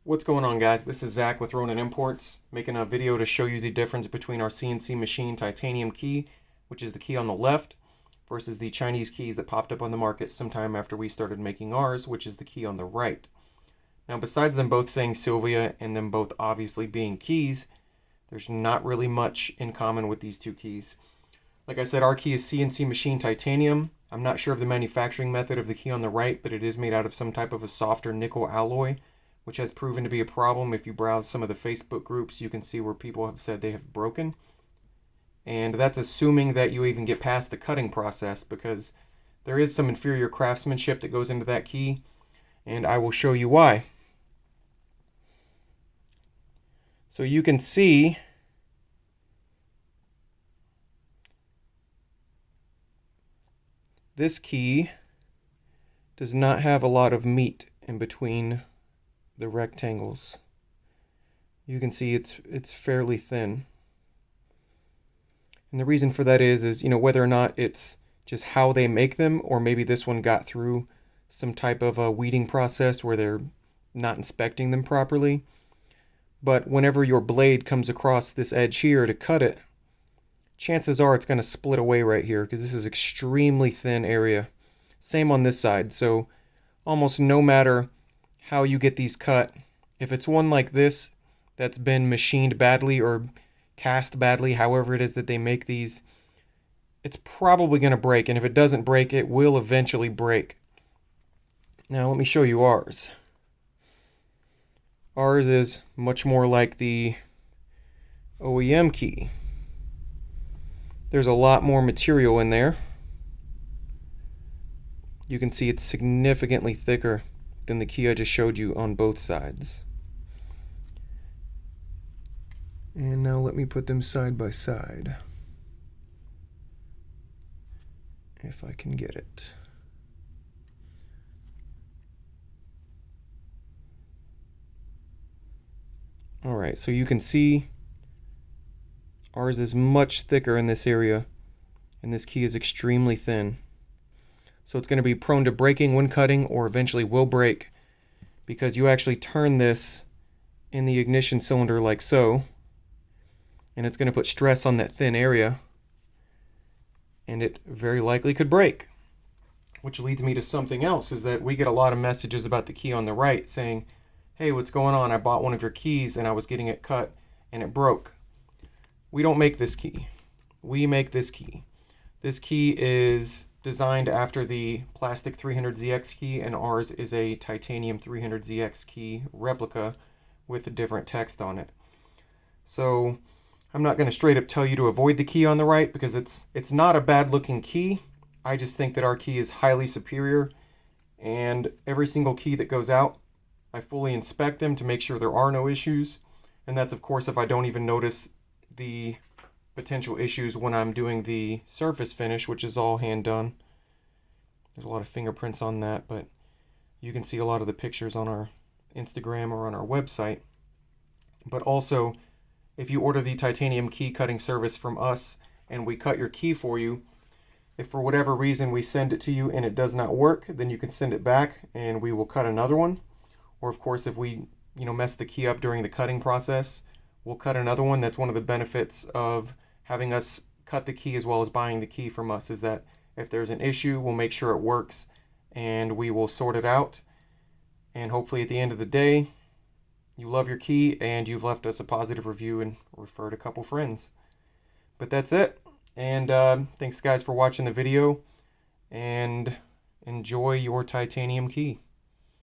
What's going on, guys? This is Zach with Ronin Imports, making a video to show you the difference between our CNC machine titanium key, which is the key on the left, versus the Chinese keys that popped up on the market sometime after we started making ours, which is the key on the right. Now, besides them both saying Sylvia and them both obviously being keys, there's not really much in common with these two keys. Like I said, our key is CNC machine titanium. I'm not sure of the manufacturing method of the key on the right, but it is made out of some type of a softer nickel alloy, which has proven to be a problem. If you browse some of the Facebook groups, you can see where people have said they have broken. And that's assuming that you even get past the cutting process, because there is some inferior craftsmanship that goes into that key, and I will show you why. So you can see this key does not have a lot of meat in between the rectangles. You can see it's fairly thin. And the reason for that is whether or not it's just how they make them, or maybe this one got through some type of a weeding process where they're not inspecting them properly. But whenever your blade comes across this edge here to cut it, chances are it's going to split away right here, because this is extremely thin area. Same on this side. So almost no matter how you get these cut, if it's one like this that's been machined badly or cast badly, however it is that they make these, it's probably going to break. And if it doesn't break, it will eventually break. Now let me show you ours. Ours is much more like the OEM key. There's a lot more material in there. You can see it's significantly thicker than the key I just showed you on both sides. And now let me put them side by side, if I can get it. Alright, so you can see ours is much thicker in this area, and this key is extremely thin. So it's going to be prone to breaking when cutting, or eventually will break, because you actually turn this in the ignition cylinder like so, and it's going to put stress on that thin area, and it very likely could break. Which leads me to something else, is that we get a lot of messages about the key on the right saying, hey, what's going on? I bought one of your keys and I was getting it cut and it broke. We don't make this key. We make this key. This key is designed after the plastic 300ZX key, and ours is a titanium 300ZX key replica with a different text on it. So I'm not going to straight up tell you to avoid the key on the right, because it's not a bad looking key. I just think that our key is highly superior, and every single key that goes out, I fully inspect them to make sure there are no issues. And that's of course if I don't even notice the potential issues when I'm doing the surface finish, which is all hand done. There's a lot of fingerprints on that, but you can see a lot of the pictures on our Instagram or on our website. But also, if you order the titanium key cutting service from us and we cut your key for you, if for whatever reason we send it to you and it does not work, then you can send it back and we will cut another one. Or of course, if we mess the key up during the cutting process, we'll cut another one. That's one of the benefits of having us cut the key as well as buying the key from us, is that if there's an issue, we'll make sure it works and we will sort it out. And hopefully at the end of the day, you love your key and you've left us a positive review and referred a couple friends. But that's it. And thanks guys for watching the video, and enjoy your titanium key.